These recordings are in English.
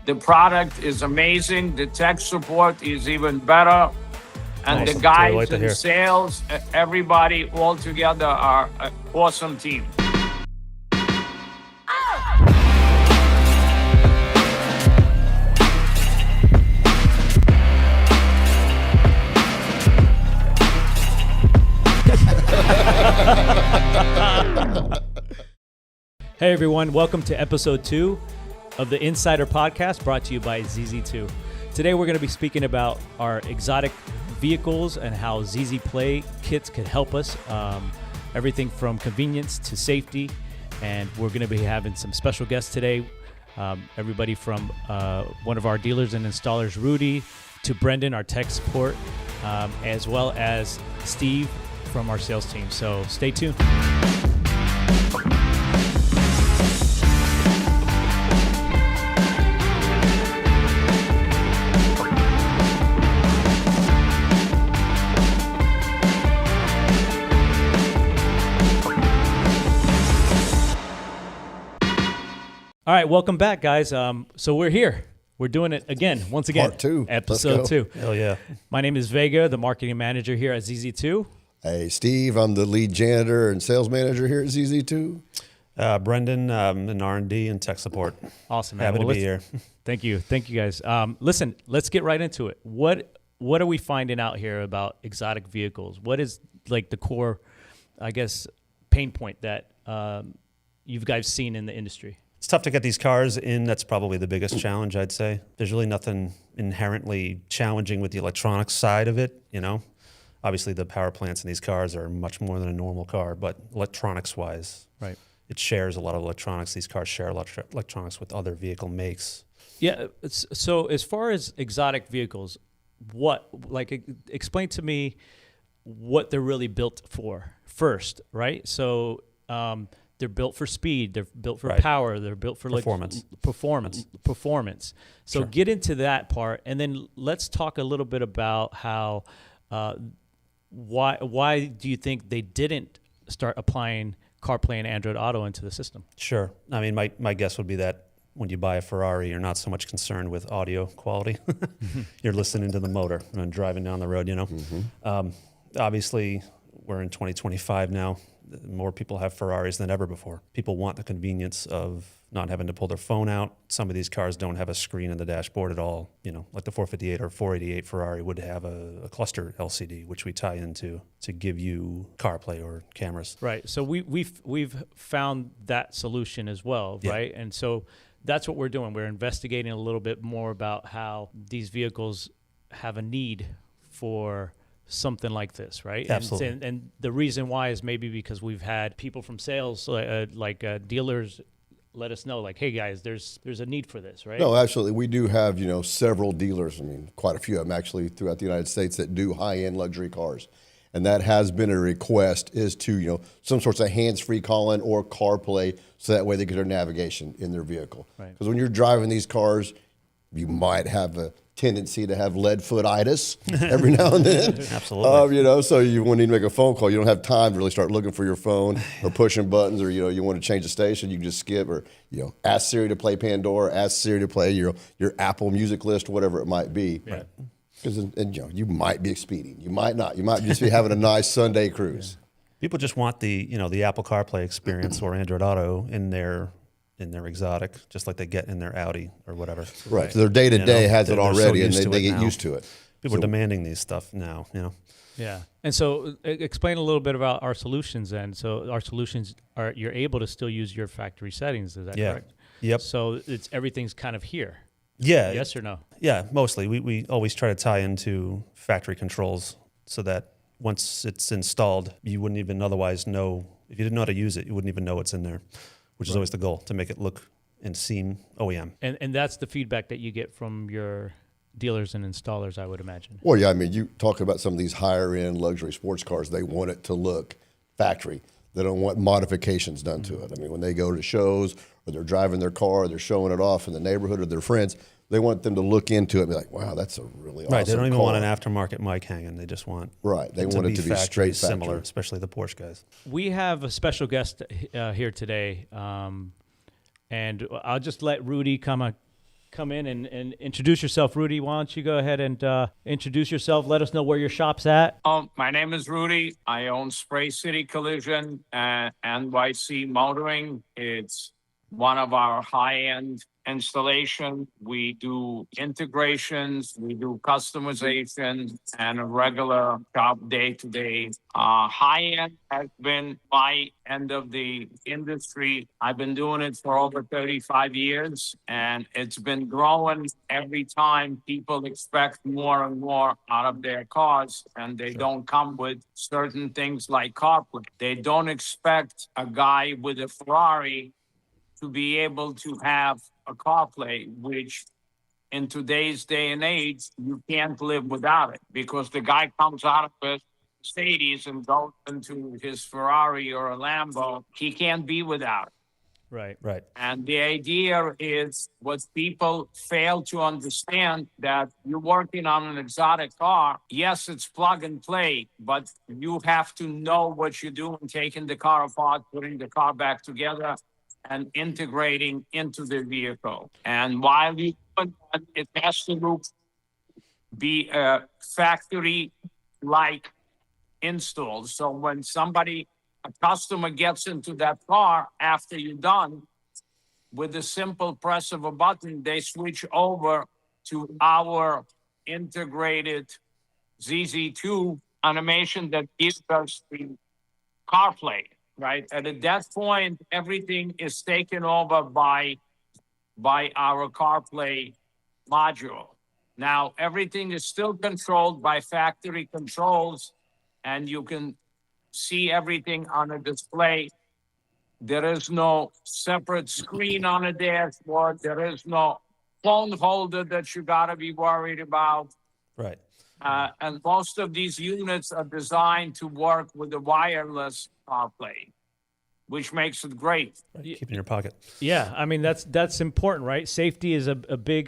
The product is amazing. The tech support is even better. And Awesome. the guys Like to in hear. sales, everybody all together are an awesome team. Hey everyone, welcome to episode 2 of the Insider Podcast, brought to you by ZZ2. Today we're going to be speaking about our exotic vehicles and how ZZPLAY kits could help us. Everything from convenience to safety, and we're going to be having some special guests today. Everybody from one of our dealers and installers, Rudy, to Brendan, our tech support, as well as Steve from our sales team. So stay tuned. All right, welcome back, guys. So we're here. We're doing it again, once again. Part 2. Episode 2. Hell yeah. My name is Vega, the marketing manager here at ZZ2. Hey, Steve, I'm the lead janitor and sales manager here at ZZ2. Brendan, in R&D and tech support. Awesome, man. Happy to be here. Thank you, guys. Listen, let's get right into it. What are we finding out here about exotic vehicles? What is like the core, I guess, pain point that you guys seen in the industry? It's tough to get these cars in. That's probably the biggest challenge, I'd say. There's really nothing inherently challenging with the electronics side of it, you know. Obviously, the power plants in these cars are much more than a normal car, but electronics-wise, right, it shares a lot of electronics. These cars share a lot of electronics with other vehicle makes. Yeah. So as far as exotic vehicles, explain to me what they're really built for first, right? So they're built for speed. They're built for power. They're built for performance. So Sure. Get into that part, and then let's talk a little bit about how why do you think they didn't start applying CarPlay and Android Auto into the system? Sure. I mean, my guess would be that when you buy a Ferrari, you're not so much concerned with audio quality. You're listening to the motor and driving down the road, you know. Mm-hmm. Obviously, we're in 2025 now. More people have Ferraris than ever before. People want the convenience of not having to pull their phone out. Some of these cars don't have a screen in the dashboard at all. You know, like the 458 or 488 Ferrari would have a cluster LCD, which we tie into to give you CarPlay or cameras. Right. So we've found that solution as well, Yeah. right? And so that's what we're doing. We're investigating a little bit more about how these vehicles have a need for something like this, right? Absolutely. And the reason why is maybe because we've had people from sales, dealers, let us know, like, hey guys, there's a need for this, right? No, absolutely. We do have, several dealers, quite a few of them actually throughout the United States that do high-end luxury cars. And that has been a request is to, some sorts of hands-free calling or CarPlay so that way they get their navigation in their vehicle. Right. Because when you're driving these cars, you might have a tendency to have lead foot-itis every now and then. Absolutely. So you wouldn't need to make a phone call. You don't have time to really start looking for your phone or pushing buttons, or you want to change the station, you can just skip, or ask Siri to play Pandora, ask Siri to play your Apple Music list, whatever it might be. Right. Because you might be speeding, you might not, you might just be having a nice Sunday cruise. People just want the Apple CarPlay experience or Android Auto in their exotic, just like they get in their Audi or whatever. Right. So their day-to-day has it they're so already, and used to they it get now. used to it. People are demanding these stuff now, Yeah. And so explain a little bit about our solutions then. So our solutions are, you're able to still use your factory settings, is that correct? Yep. So everything's kind of here. Yeah. Yes or no? Yeah, mostly. We always try to tie into factory controls so that once it's installed, you wouldn't even otherwise know. If you didn't know how to use it, you wouldn't even know it's in there, which is always the goal, to make it look and seem OEM. And that's the feedback that you get from your dealers and installers, I would imagine. Well, yeah, you talk about some of these higher-end luxury sports cars, they want it to look factory. They don't want modifications done to it. When they go to shows or they're driving their car, they're showing it off in the neighborhood of their friends, they want them to look into it and be like, wow, that's a really awesome Right, they don't even car. want an aftermarket mic hanging. They just want they want it to be factory straight similar, factory. especially the Porsche guys. We have a special guest here today, and I'll just let Rudy kind of come in and introduce yourself. Rudy, why don't you go ahead and introduce yourself? Let us know where your shop's at. My name is Rudy. I own Spray City Collision and NYC Motoring. It's one of our high-end installation. We do integrations, we do customization, and a regular shop day-to-day. High-end has been my end of the industry. I've been doing it for over 35 years, and it's been growing every time. People expect more and more out of their cars, and they don't come with certain things like CarPlay. They don't expect a guy with a Ferrari to be able to have a CarPlay, which in today's day and age, you can't live without it, because the guy comes out of a Mercedes and goes into his Ferrari or a Lambo, he can't be without it. Right. And the idea is what people fail to understand, that you're working on an exotic car. Yes, it's plug and play, but you have to know what you're doing, taking the car apart, putting the car back together, and integrating into the vehicle. And while you do that, it has to be a factory-like install. So when a customer gets into that car after you're done, with a simple press of a button, they switch over to our integrated ZZ2 animation that gives us the CarPlay. Right. And at that point, everything is taken over by our CarPlay module. Now, everything is still controlled by factory controls, and you can see everything on a display. There is no separate screen on a dashboard. There is no phone holder that you got to be worried about. Right. And most of these units are designed to work with the wireless CarPlay, which makes it great. Right. Keep it in your pocket. Yeah, I mean that's important, right? Safety is a big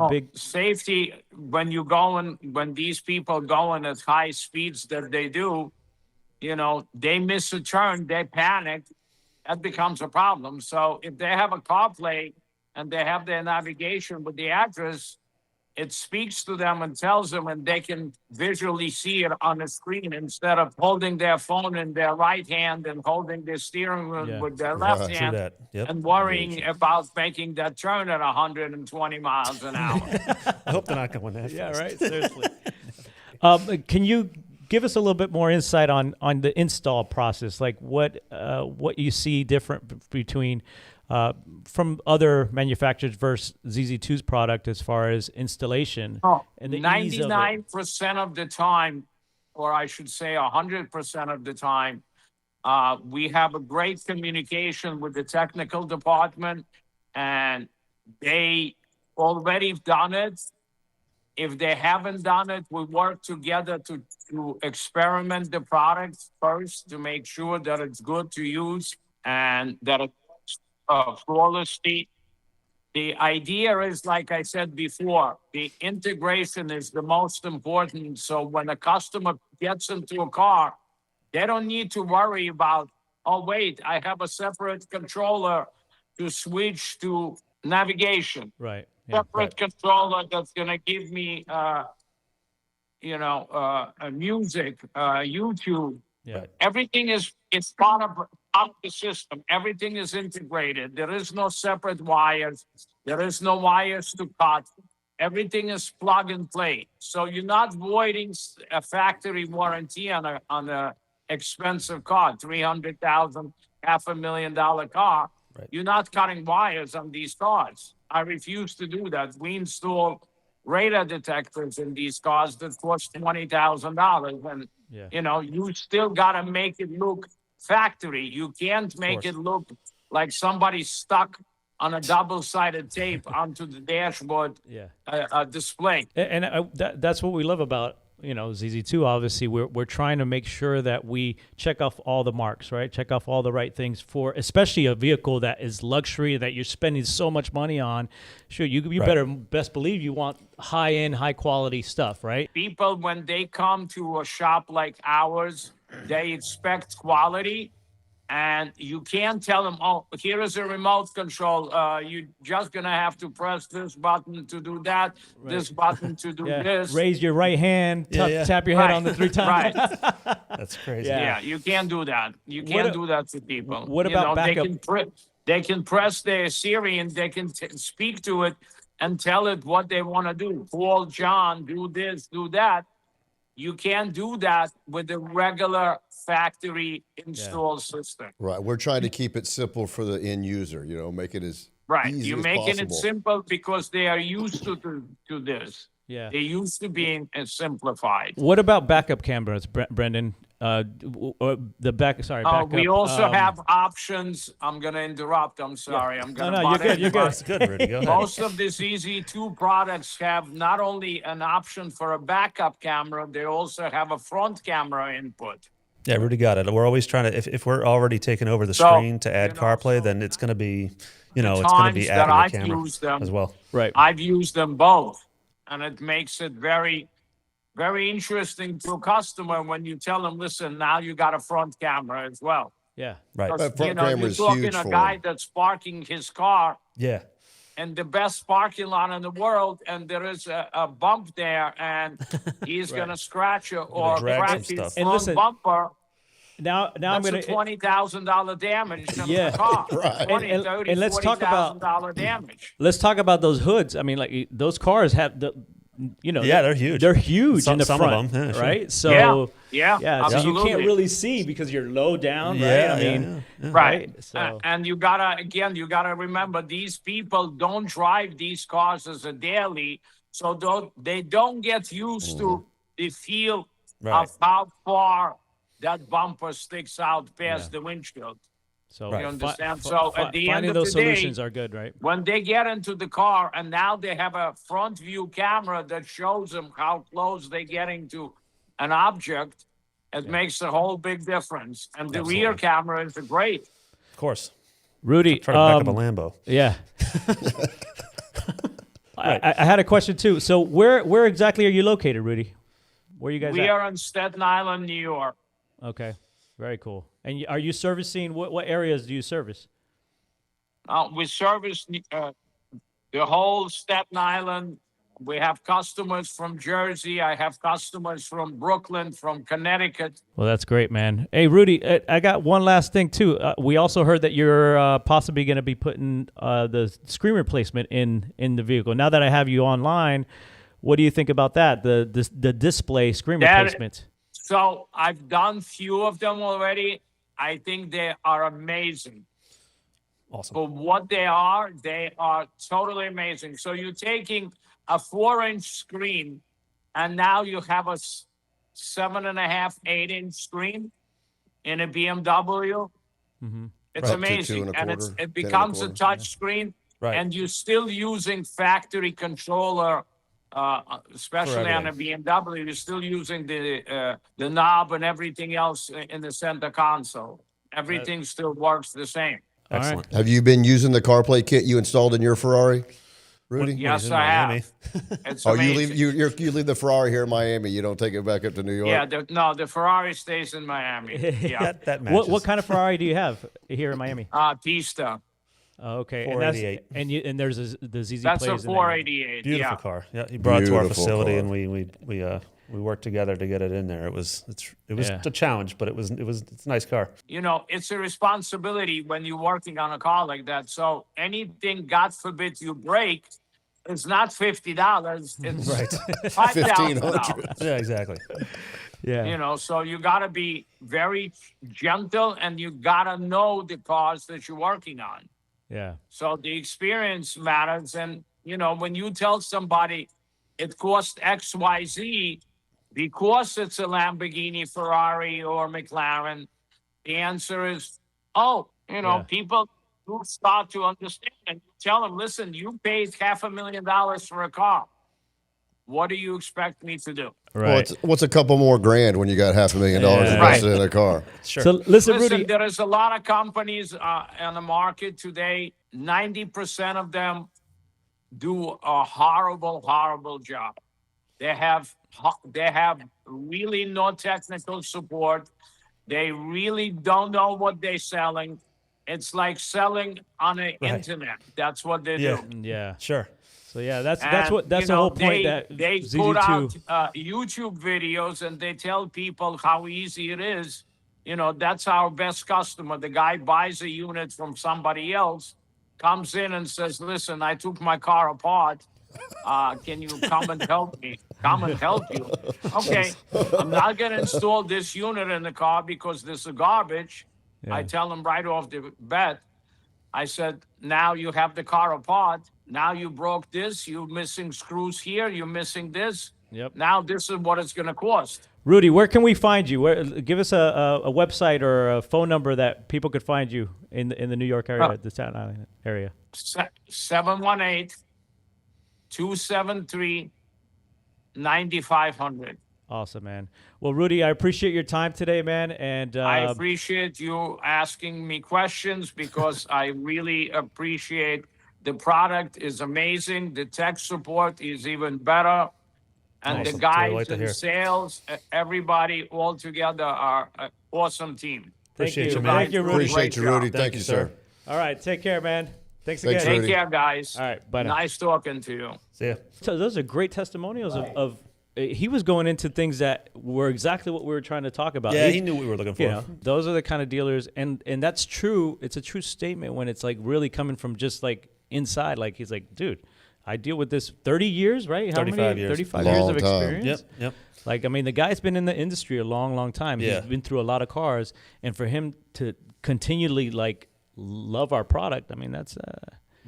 big safety when these people going at high speeds that they do, they miss a turn, they panic, that becomes a problem. So if they have a CarPlay and they have their navigation with the address, it speaks to them and tells them, and they can visually see it on the screen instead of holding their phone in their right hand and holding their steering wheel with their left hand and worrying about making that turn at 120 miles an hour. I hope they're not going that fast. Yeah, right. Seriously. Can you give us a little bit more insight on the install process, like what you see different between from other manufacturers versus ZZ2's product as far as installation? And the 99% of the time, or I should say 100% of the time, we have a great communication with the technical department, and they already done it. If they haven't done it, we work together to experiment the product first to make sure that it's good to use and that it flawlessly. The idea is, like I said before, the integration is the most important. So when a customer gets into a car, they don't need to worry about, oh, wait, I have a separate controller to switch to navigation. Right. Separate controller that's going to give me, music, YouTube. Yeah. Everything is part of the system. Everything is integrated. There is no separate wires. There is no wires to cut. Everything is plug and play. So you're not voiding a factory warranty on a expensive car, $300,000, $500,000 car. Right. You're not cutting wires on these cars. I refuse to do that. We install radar detectors in these cars that cost $20,000, and you still got to make it look factory. You can't make it look like somebody stuck on a double-sided tape onto the dashboard display. And that's what we love about ZZ2. Obviously, we're trying to make sure that we check off all the marks, right? Check off all the right things for, especially a vehicle that is luxury that you're spending so much money on. Sure, you better best believe you want high-end, high-quality stuff, right? People, when they come to a shop like ours, they expect quality, And you can't tell them, oh, here is a remote control. You're just going to have to press this button to do that, this button to do this. Raise your right hand, tap your head on the 3 times. Right. That's crazy. Yeah, you can't do that. You can't do that to people. What about backup? They can press their Siri and they can speak to it and tell it what they want to do. Call John, do this, do that. You can't do that with the regular factory installed system. Right. We're trying to keep it simple for the end user, you know, make it as easy You're as making possible. it simple because they are used to this. Yeah. They used to being simplified. What about backup cameras, Brendan? The backup. We also have options. I'm going to interrupt. I'm sorry. I'm going to you're good. You're good. That's good, Rudy. Go ahead. Most of the ZZ2 products have not only an option for a backup camera, they also have a front camera input. Yeah, Rudy got it. We're always trying to, if we're already taking over the So, screen to add you know, CarPlay, so then it's going to be, it's going to times be that adding I've the camera used them, as well. Right. I've used them both, and it makes it very, very interesting to a customer when you tell them, listen, now you got a front camera as well. Yeah. Right. That front camera you're is talking huge a for guy them. that's parking his car Yeah. in the best parking lot in the world, and there is a bump there, and he's going to scratch it or drag crack some his stuff. And front listen, bumper. Now I'm That's going a $20,000 damage to Yeah. the car. Right. $20,000, $30,000, and let's talk about- $40,000 damage. Let's talk about those hoods. I mean, like those cars have the, Yeah, they're huge. They're huge in the Some front, of them, yeah, sure. right? So Yeah, so you absolutely. can't really see because you're low down, right? Yeah, I mean, yeah. Right. So And you gotta remember, these people don't drive these cars as a daily, so they don't get used to the feel Right. of how far that bumper sticks out past the windshield. so Right. You understand? So at the end finding of those the day, solutions are good, right? when they get into the car and now they have a front view camera that shows them how close they're getting to an object, it makes a whole big difference. And the rear camera is great. Of course. Rudy, Try to back up a Lambo. yeah. I had a question too. So where exactly are you located, Rudy? Where are you guys We at? are on Staten Island, New York. Okay, very cool. And are you servicing, what areas do you service? We service the whole Staten Island. We have customers from Jersey. I have customers from Brooklyn, from Connecticut. Well, that's great, man. Hey, Rudy, I got one last thing too. We also heard that you're possibly going to be putting the screen replacement in the vehicle. Now that I have you online, what do you think about that? The display screen replacement. So I've done few of them already. I think they are amazing. Awesome. For what they are totally amazing. So you're taking a 4-inch screen, and now you have a 7.5, 8-inch screen in a BMW. Mm-hmm. It's Right, amazing, 2 and 1/4, it 10 becomes a 1/4. touch screen, Right. and you're still using factory controller. Especially on a BMW, you're still using the knob and everything else in the center console. Everything still works the same. Excellent. Have you been using the CarPlay kit you installed in your Ferrari, Rudy? Yes, in I Miami. have. It's Oh, amazing. you leave the Ferrari here in Miami. You don't take it back up to New York. Yeah, the Ferrari stays in Miami. Yeah, That matches. What kind of Ferrari do you have here in Miami? Pista. Oh, okay, 488. and there's the ZZ That's a Plays in there. 488. Beautiful Yeah. car. Yeah, he brought it to our Beautiful facility, car. and we worked together to get it in there. It was Yeah. a challenge, but it's a nice car. You know, it's a responsibility when you're working on a car like that. So anything, God forbid, you break, it's not $50. It's Right. $5,000. Yeah, exactly. Yeah. You know, so you got to be very gentle, and you got to know the cars that you're working on. Yeah. So the experience matters. And, you know, when you tell somebody it costs XYZ because it's a Lamborghini, Ferrari, or McLaren, the answer is, Yeah. people who start to understand, and you tell them, listen, you paid $500,000 for a car. What do you expect me to do? Right. Well, what's a couple more grand when you got $500,000 Yeah. invested in a car? Sure. So listen, Listen, Rudy. there is a lot of companies on the market today. 90% of them do a horrible, horrible job. They have really no technical support. They really don't know what they're selling. It's like selling on the internet. That's what they Yeah. do. Yeah. Sure. So yeah, that's And, that's you the know, whole point they, that they ZZ2 put out YouTube videos and they tell people how easy it is. You know, that's our best customer. The guy buys a unit from somebody else, comes in and says, listen, I took my car apart. Can you come and help me? Come and help you. Okay, I'm not going to install this unit in the car because this is garbage. I tell him right off the bat. I said, now you have the car apart. Now you broke this. You're missing screws here. You're missing this. Yep. Now this is what it's going to cost. Rudy, where can we find you? Give us a website or a phone number that people could find you in the New York area, the Staten Island area. 718-273-9500. Awesome, man. Well, Rudy, I appreciate your time today, man. And I appreciate you asking me questions because I really appreciate the product is amazing. The tech support is even better. And Awesome. the guys Delight to in hear. sales, everybody all together are an awesome team. Appreciate you, Thank man. Thank you, Rudy. Appreciate you, Great Rudy. job. Thank you, sir. All right, take care, man. Thanks Thanks, again. Rudy. Take care, guys. All right, bye now. Nice talking to you. See ya. So those are great testimonials of he was going into things that were exactly what we were trying to talk about. Yeah, he knew what we were looking for. You know, those are the kind of dealers, and that's true. It's a true statement when it's like really coming from just like inside. Like he's like, dude, I deal with this 30 years, right? How 35 many? years. 35 Long years of time. experience. Yep. Like, I mean, the guy's been in the industry a long, long time. Yeah. He's been through a lot of cars, and for him to continually like love our product, I mean, that's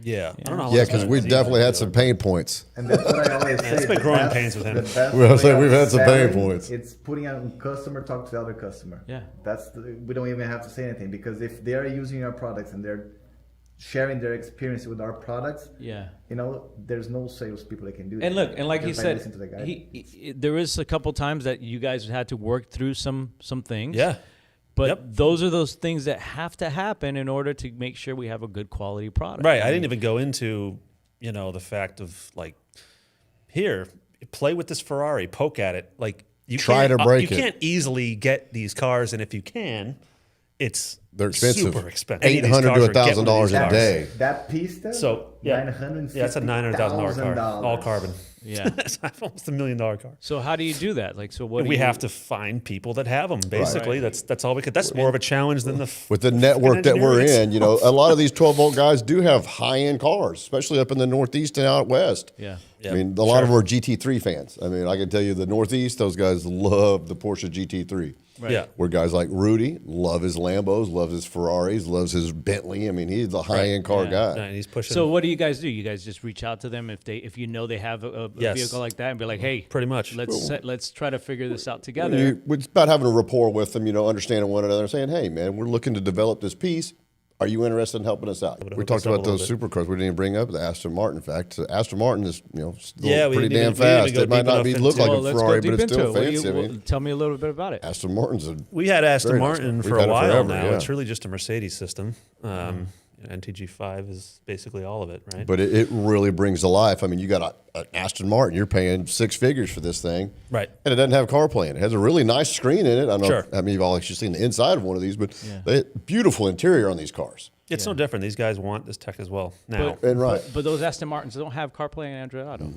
Yeah. I don't know. how Yeah, long because it's we been. definitely had some pain points. And that's what I always say. it's been the growing best- pains with him. the best Well, I way say of we've had some pain selling, points. It's putting out customer talk to the other customer. Yeah. We don't even have to say anything because if they're using our products and they're sharing their experience with our products, yeah. you know, there's no salespeople that can do that. And look, and like he Just by said, listening to the guy. there is a couple times that you guys had to work through some things. Yeah. But Yep. those are those things that have to happen in order to make sure we have a good quality product. Right. I didn't even go into, the fact of like, here, play with this Ferrari, poke at it. Like you Try can't- to break You it. can't easily get these cars, and if you can, they're expensive. super expensive. Any of these $800 cars to are getting one of $1,000 these a cars. day. That piece though, So yeah, $950,000. yeah, it's a $900,000 car, all carbon. Yeah. It's almost $1 million car. So how do you do that? Like, so what? We have to find people that have them. Basically, Right. that's all we could. That's more of a challenge than the With the network that we're engineering in, a lot of these 12-volt guys do have high-end cars, especially up in the Northeast and out west. Yeah. I mean, a lot of them are GT3 fans. I mean, I can tell you the Northeast, those guys love the Porsche GT3. Right. Yeah. Where guys like Rudy love his Lambos, loves his Ferraris, loves his Bentley. I mean, he's a high-end car guy. And he's pushing. So what do you guys do? You guys just reach out to them if you know they have a Yes. vehicle like that and be like, hey, Pretty much. let's try to figure this out together. It's about having a rapport with them, understanding one another and saying, hey, man, we're looking to develop this piece. Are you interested in helping us out? We hook talked us up about a those little supercars. We didn't even bring up the Aston Martin. In fact, Aston Martin is, still Yeah, we pretty didn't damn even- we didn't fast. even go It might deep not enough be into look like it. Well, a let's Ferrari, go deep but it's into still it. What do fancy. I mean, tell me a little bit about it. Aston Martin's We had Aston Very nice Martin car. for We've a had it while forever, now. yeah. It's really just a Mercedes system. NTG5 is basically all of it, right? But it really brings to life. I mean, you got an Aston Martin. You're paying six figures for this thing. Right. And it doesn't have CarPlay in it. It has a really nice screen in it. I don't Sure. know. I mean, you've all actually seen the inside of one of these, but Yeah. beautiful interior on these cars. It's no different. These guys want this tech as well now. And right. But those Aston Martins don't have CarPlay and Android Auto.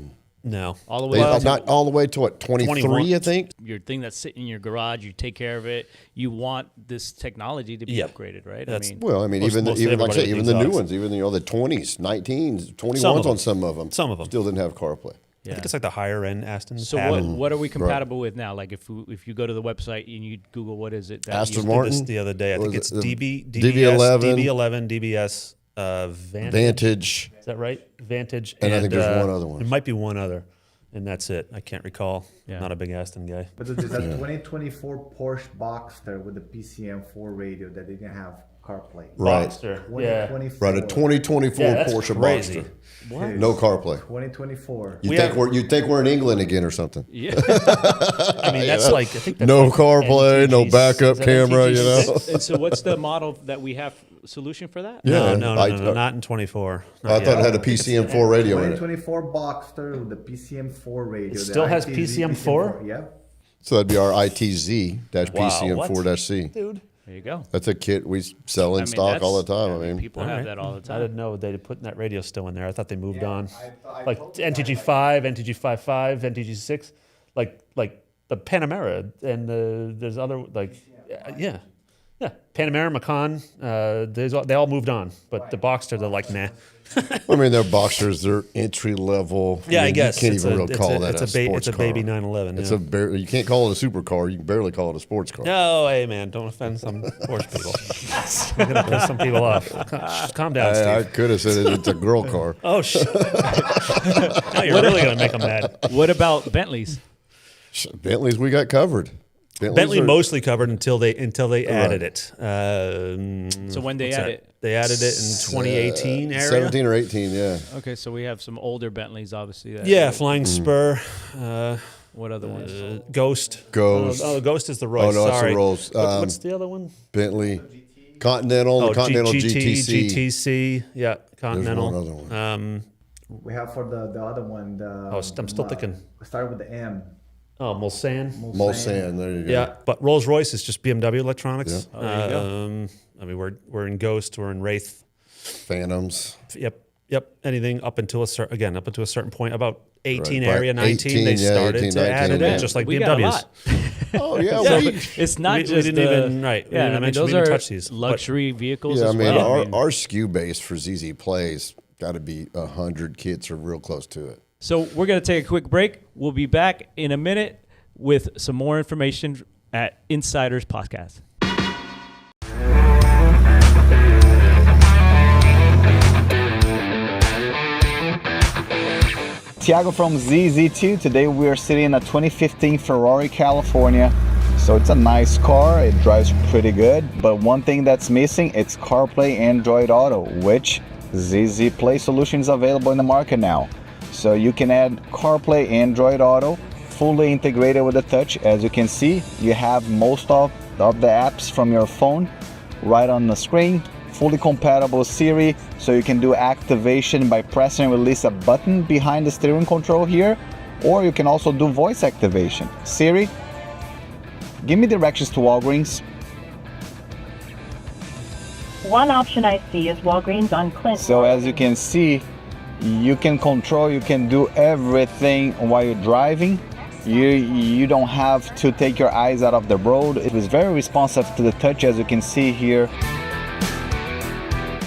No. All the way They, up to not all the way to what, 23, 21. I think? your thing that's sitting in your garage. You take care of it. You want this technology to be Yeah. upgraded, right? That's- Well, I mean, Most- even most even like I say, everybody even with the these new exotics. ones, even the 20s, 19s, 21s Some of on them. some of them. Some of them. Still didn't have CarPlay. I think it's like the higher end Astons. So have what it. what are we compatible with now? Like if you go to the website and you Google what is it? That Aston you- Did Martin? this the other day. I What think is it's it? DB11, DB11, DBS, Vantage. Vantage. Is that right? Vantage. And I think there's one other one. There might be one other, and that's it. I can't recall. Yeah. Not a big Aston guy. But there's a 2024 Porsche Boxster with the PCM4 radio that didn't have CarPlay. Right. Boxster. Yeah. 2024. Right, a 2024 Yeah, that's Porsche crazy. Boxster. What? No CarPlay. 2024. You We think have- you think we're in England again or something? Yeah. I mean, that's like I think that's No like CarPlay, no NTG backup is that camera, NTG? And so what's the model that we have solution for that? Yeah. No, I- not in 24. I Not thought yet. it had a PCM4 radio in it. 2024 Boxster with the PCM4 radio. It still has ITZ PCM4? Yeah. So that'd be our ITZ-PC Wow, and what? 4-C. Dude. There you go. That's a kit we sell in stock all the time. I mean, people have that all the I time. didn't know they put that radio still in there. I thought they moved on. I Like told you guys, NTG5, NTG55, NTG6, like the Panamera and there's other like yeah. Panamera, Macan, they all moved on, but the Boxster they're like nah. I mean, they're Boxsters. They're entry level. Yeah, I mean, guess you can't it's even a- really it's call a- that it's a a ba- sports it's a car. baby 911. It's Yeah. you can't call it a supercar. You can barely call it a sports car. No, hey man, don't offend some Porsche people. You're gonna piss some people off. Calm down, I Steve. could have said it's a girl car. Oh shit! Now you're really gonna make them mad. What about Bentleys? Bentleys we got covered. Bentley are- mostly covered until they added it. So when they what's add that? it? They added it in 2018 area. 17 or 18, yeah. Okay, so we have some older Bentleys, obviously. That, Yeah, Flying Spur, What other ones? Ghost. Ghost. Oh, Ghost is the Royce. Oh, no, it's the Sorry. Rolls. What's the other one? Bentley. Continental, the Continental GTC. GTC. Yeah, Continental. one other one. we have for the other one. I'm still thinking. Start with the M. Oh, Mulsanne. Mulsanne, there you go. Yeah, but Rolls Royce is just BMW electronics. Yeah. Oh, there you go. I mean, we're in Ghost, we're in Wraith. Phantoms. Yep. Anything up until a certain point, about 18 Right, area, 19, they 18, yeah, started 18, to add 19, it in, yeah. just like We got a BMWs. lot. Oh, yeah. It's not we just didn't even- right, we Yeah, didn't I mean, mention- we those didn't are touch these, but- luxury vehicles Yeah, I as mean, well. our SKU base for ZZPLAY's got to be 100 kits or real close to it. So we're going to take a quick break. We'll be back in a minute with some more information at Insiders Podcast. Tiago from ZZ2. Today we are sitting in a 2015 Ferrari, California. So it's a nice car, it drives pretty good, but one thing that's missing, it's CarPlay and Android Auto, which ZZPLAY solution is available in the market now. So you can add CarPlay and Android Auto fully integrated with the touch. As you can see, you have most of the apps from your phone right on the screen. Fully compatible with Siri, so you can do activation by pressing and release a button behind the steering control here, or you can also do voice activation. Siri, give me directions to Walgreens. One option I see is Walgreens on Clinton. So as you can see, you can control, you can do everything while you're driving. You don't have to take your eyes out of the road. It is very responsive to the touch, as you can see here.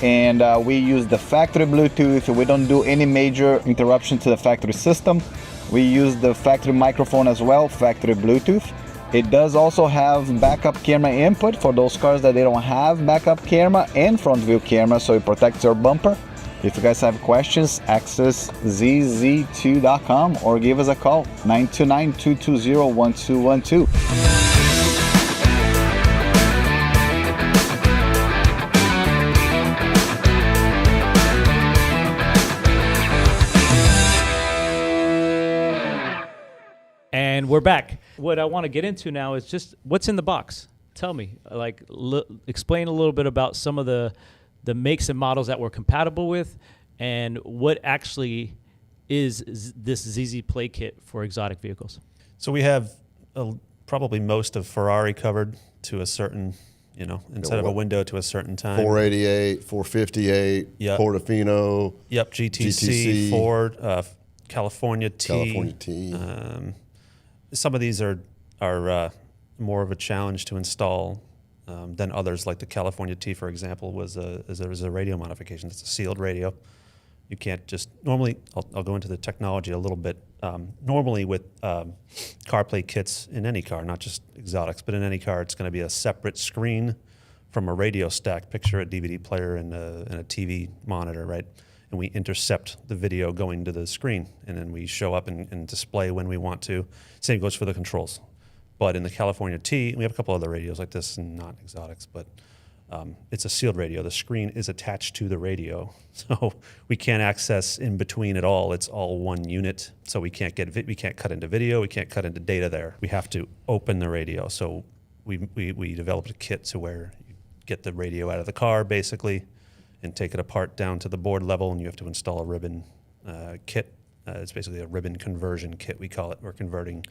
And we use the factory Bluetooth. We don't do any major interruption to the factory system. We use the factory microphone as well, factory Bluetooth. It does also have backup camera input for those cars that they don't have backup camera and front view camera, so it protects your bumper. If you guys have questions, access ZZ2.com or give us a call, 929-220-1212. And we're back. What I want to get into now is just what's in the box. Tell me, like, explain a little bit about some of the makes and models that we're compatible with, and what actually is this ZZPLAY kit for exotic vehicles. So we have probably most of Ferrari covered to a certain, instead of a window to a certain time. 488, 458, Yep. Portofino, Yep, GTC, Ford, California T. California T. Some of these are more of a challenge to install than others. Like the California T, for example, was a radio modification. It's a sealed radio. You can't just normally. I'll go into the technology a little bit. Normally, with CarPlay kits in any car, not just exotics, but in any car, it's going to be a separate screen from a radio stack. Picture a DVD player and a TV monitor, right? And we intercept the video going to the screen, and then we show up and display when we want to. Same goes for the controls. But in the California T, we have a couple other radios like this, and not exotics, but it's a sealed radio. The screen is attached to the radio, so we can't access in between at all. It's all one unit, so we can't cut into video, we can't cut into data there. We have to open the radio. So we developed a kit to where you get the radio out of the car, basically, and take it apart down to the board level, and you have to install a ribbon kit. It's basically a ribbon conversion kit, we call it. We're converting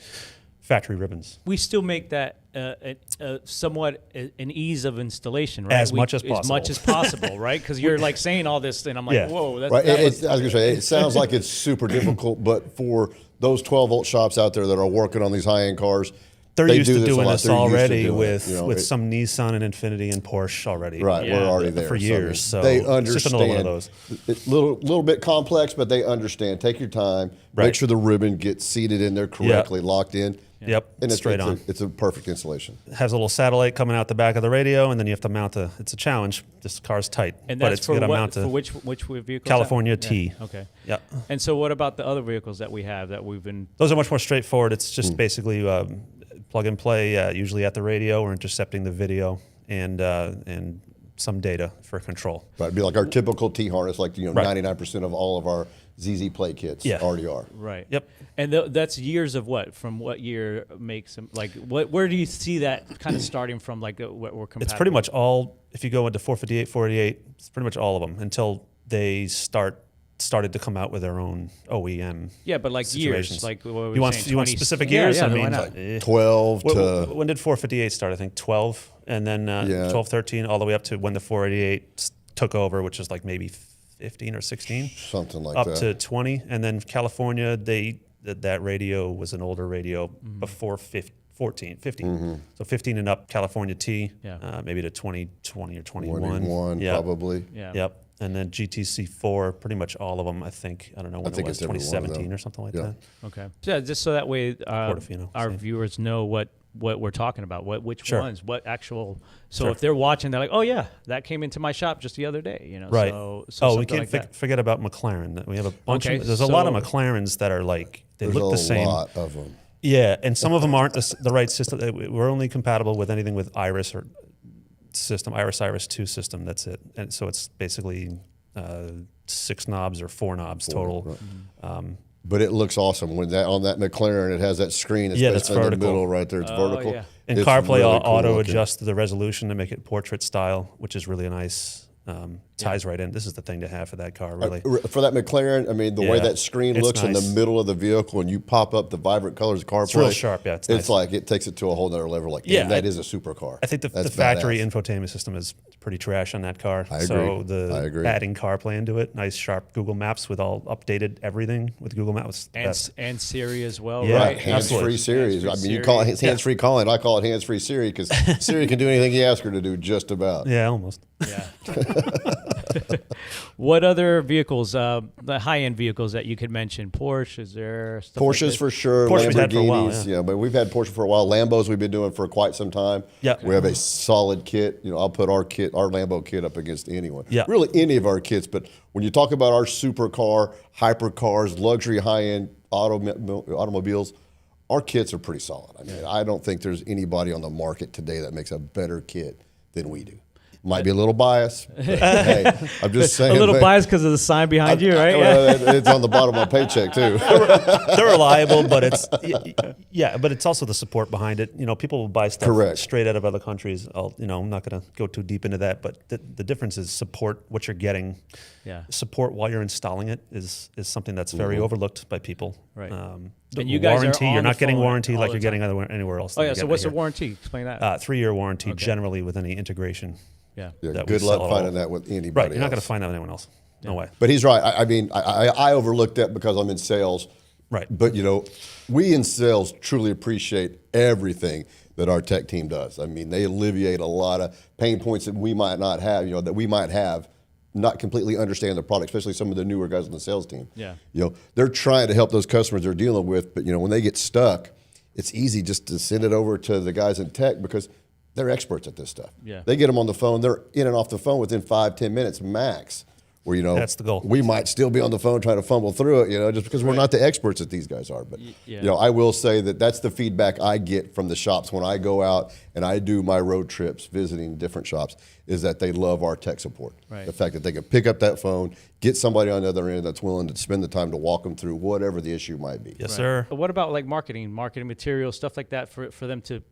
factory ribbons. We still make that somewhat an ease of installation, right? As much as possible. As much as possible, right? Because you're like saying all this, and I'm like, Yeah. whoa. That's, Right. that I was- was going to say, it sounds like it's super difficult, but for those 12-volt shops out there that are working on these high-end cars, They're they used do to this a doing lot. this They're used to already doing it, with you know, with it- some Nissan and Infiniti and Porsche already. Right, Yeah. we're already there For I mean, years, so they it's understand. just another one of those. It's little bit complex, but they understand. Take your time. Make Right. sure the ribbon gets seated in there correctly, locked in. Yep, And straight on. It's a perfect installation. It has a little satellite coming out the back of the radio, and then you have to mount it's a challenge. This car's tight, and but that's it's for going to what? mount For which vehicle? California T. Okay. Yep. And so, what about the other vehicles that we have that we've been? Those are much more straightforward. It's just basically plug and play, usually at the radio or intercepting the video and some data for control. Right, it'd be like our typical T harness, like Right. 99% of all of our ZZPLAY kits Yeah. already are. Right. Yep. And that's years of what? From what year makes them like? Where do you see that kind of starting from? Like what we're compatible? It's pretty much all. If you go into 458, 488, it's pretty much all of them until they started to come out with their own OEM. Yeah, but like situations. years, like what were we You want saying, you want 20 specific Yeah, years? yeah, I why mean, not? 12 to when did 458 start? I think 12, and then 12, 13, all the way up to when the 488 took over, which is like maybe 15 or 16, something like up that. to 20, and then California, that radio was an older radio before 15. So 15 and up, California T, Yeah. maybe to 20 or 21. 21 Yeah. probably. Yeah. Yep. And then GTC4, pretty much all of them, I think. I don't know when think it was, it's every one of them. 2017 or something like Yeah. that. Okay. Yeah, just so that way Portofino, our same. viewers know what we're talking about, which Sure. ones, what actual. So Sure. if they're watching, they're like, oh yeah, that came into my shop just the other day, you know. Right. So we something can't like that. forget about McLaren. We have a bunch Okay, of, there's a lot of so- McLarens that are like, they There's look the a same. lot of them. Yeah, and some of them aren't the right system. We're only compatible with anything with Iris or system, Iris 2 system. That's it. And so it's basically 6 knobs or 4 knobs total. But it looks awesome when on that McLaren it has that screen. It's Yeah, that's basically in the vertical. middle right there. It's vertical. yeah. And It's CarPlay really cool auto looking. adjusts the resolution to make it portrait style, which is really nice. Ties right in. This is the thing to have for that car, really. For that McLaren, I mean, the way Yeah, that screen it's looks in nice. the middle of the vehicle and you pop up the vibrant colors of CarPlay. real sharp, yeah, it's nice. like it takes it to a whole nother level. Like, Yeah, damn, that I- is a supercar. I think the That's factory badass. infotainment system is pretty trash on that car. I agree. So I agree. adding CarPlay into it, nice sharp Google Maps with all updated everything with Google Maps. and Siri as well, Yeah, right? Right, hands-free absolutely. Siri. I Hands-free mean, you call Siri. it hands-free calling. I call it hands-free Siri because Siri can do anything you ask her to do, just about. Yeah, almost. Yeah. What other vehicles, the high-end vehicles that you could mention? Porsche, is there stuff like Porsches that? for sure. Porsche we've had for a while, Lamborghinis, yeah. but we've had Porsche for a while. Lambos we've been doing for quite some time. Yeah. We have a solid kit. You know, I'll put our Lambo kit up against anyone. Yeah. Really any of our kits. But when you talk about our supercar, hypercars, luxury high-end automobiles, our kits are pretty solid. I mean, I don't think there's anybody on the market today that makes a better kit than we do. Might be a little biased, but hey, I'm just A saying. little man. biased because of the sign behind you, right? Well, it's on the bottom of my paycheck too. They're reliable, but it's but it's also the support behind it. You know, people will buy stuff Correct. straight out of other countries. I'm not going to go too deep into that, but the difference is support what you're getting. Yeah. Support while you're installing it is something that's very overlooked by people. Right. The And you guys are warranty, on you're the not getting phone warranty all like the you're getting anywhere else. Oh, that yeah. you're So getting what's the here. warranty? Explain that. 3-year warranty generally with any integration. Yeah. Yeah, that we good luck sell at finding all. that with anybody. Right, you're not going else. to find that with anyone else. No way. But he's right. I mean, I overlooked that because I'm in sales. Right. But, you know, we in sales truly appreciate everything that our tech team does. I mean, they alleviate a lot of pain points that we might not have, that we might have, not completely understand the product, especially some of the newer guys on the sales team. Yeah. They're trying to help those customers they're dealing with, but, when they get stuck, it's easy just to send it over to the guys in tech because they're experts at this stuff. Yeah. They get them on the phone. They're in and off the phone within 5-10 minutes max. Where That's the goal. We might still be on the phone trying to fumble through it, just because we're not the experts that these guys are. But yeah. I will say that that's the feedback I get from the shops when I go out and I do my road trips visiting different shops. Is that they love our tech support. Right. The fact that they can pick up that phone, get somebody on the other end that's willing to spend the time to walk them through whatever the issue might be. Yes, sir. But what about like marketing materials, stuff like that for them to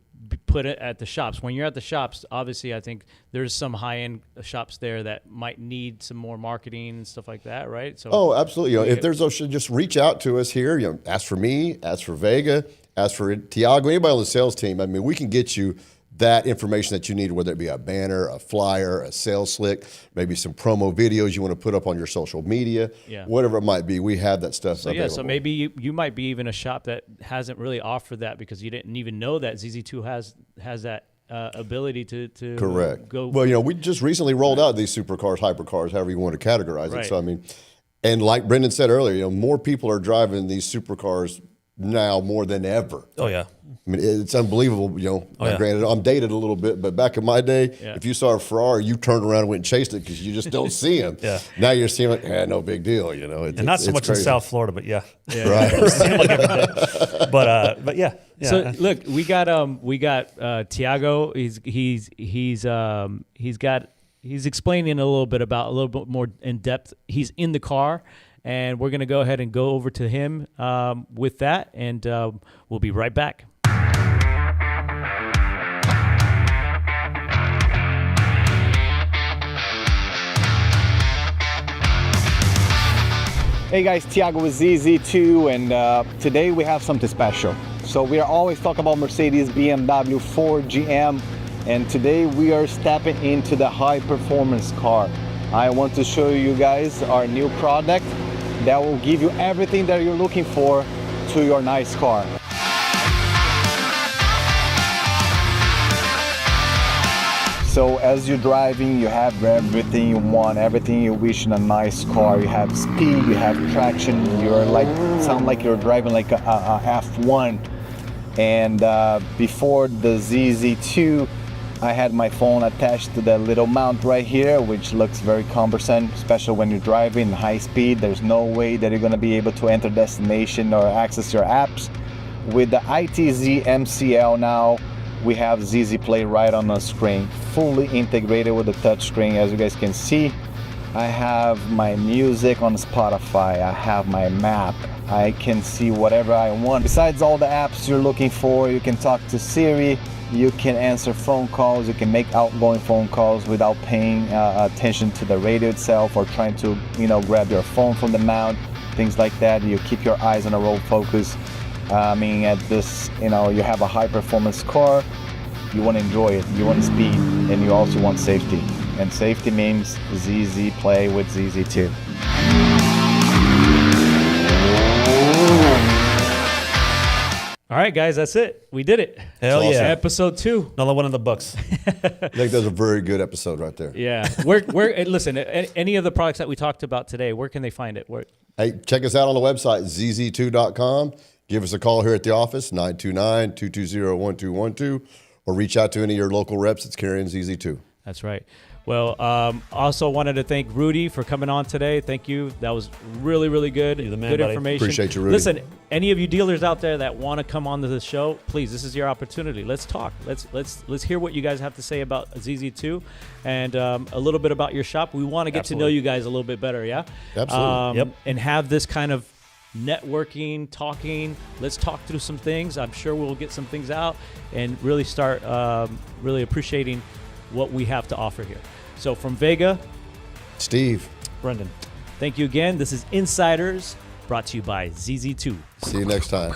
put it at the shops? When you're at the shops, obviously, I think there's some high-end shops there that might need some more marketing and stuff like that, right? So, Oh, absolutely. If there's just reach out to us here. Ask for me, ask for Vega, as for Tiago, anybody on the sales team, I mean, we can get you that information that you need, whether it be a banner, a flyer, a sales slick, maybe some promo videos you want to put up on your social media, whatever it might be. We have that stuff available. So maybe you might be even a shop that hasn't really offered that because you didn't even know that ZZ2 has that ability to correct. Go. Well, we just recently rolled out these supercars, hypercars, however you want to categorize it. So I mean, and like Brendan said earlier, more people are driving these supercars now more than ever. Oh yeah. I mean, it's unbelievable. Granted, I'm dated a little bit, but back in my day, if you saw a Ferrari, you turned around and went and chased it because you just don't see them. Now you're seeing like, no big deal. And not so much crazy. in South Florida, but right. but yeah. So look, we got Tiago. He's explaining a little bit more in depth. He's in the car. And we're going to go ahead and go over to him with that, and we'll be right back. Hey guys, Tiago with ZZ2, and today we have something special. So we are always talking about Mercedes, BMW, Ford, GM, and today we are stepping into the high performance car. I want to show you guys our new product that will give you everything that you're looking for to your nice car. So as you're driving, you have everything you want, everything you wish in a nice car. You have speed, you have traction, sound like you're driving like a F1. And before the ZZ2, I had my phone attached to the little mount right here, which looks very cumbersome, especially when you're driving high speed. There's no way that you're going to be able to enter destination or access your apps. With the INZZIDER MCL now, we have ZZPLAY right on the screen, fully integrated with the touch screen. As you guys can see, I have my music on Spotify, I have my map, I can see whatever I want. Besides all the apps you're looking for, you can talk to Siri, you can answer phone calls, you can make outgoing phone calls without paying attention to the radio itself or trying to, grab your phone from the mount, things like that. You keep your eyes on the road focus. I mean, at this, you have a high performance car, you want to enjoy it, you want speed, and you also want safety. And safety means ZZPLAY with ZZ2. All right, guys, that's it. We did it. Hell yeah. Episode 2. Another one in the books. I think that's a very good episode right there. Yeah. Listen, any of the products that we talked about today, where can they find it? Hey, check us out on the website, ZZ2.com. Give us a call here at the office, 929-220-1212, or reach out to any of your local reps that's carrying ZZ2. That's right. Well, also wanted to thank Rudy for coming on today. Thank you. That was really, really good. You're the man, good buddy. information. Appreciate you, Rudy. Listen, any of you dealers out there that want to come onto the show, please, this is your opportunity. Let's talk. Let's hear what you guys have to say about ZZ2 and a little bit about your shop. We want to get to know you guys a little bit better, yeah? Absolutely. And have this kind of networking, talking. Let's talk through some things. I'm sure we'll get some things out and really start really appreciating what we have to offer here. So from Vega, Steve, Brendan. thank you again. This is Insiders, brought to you by ZZ2. See you next time.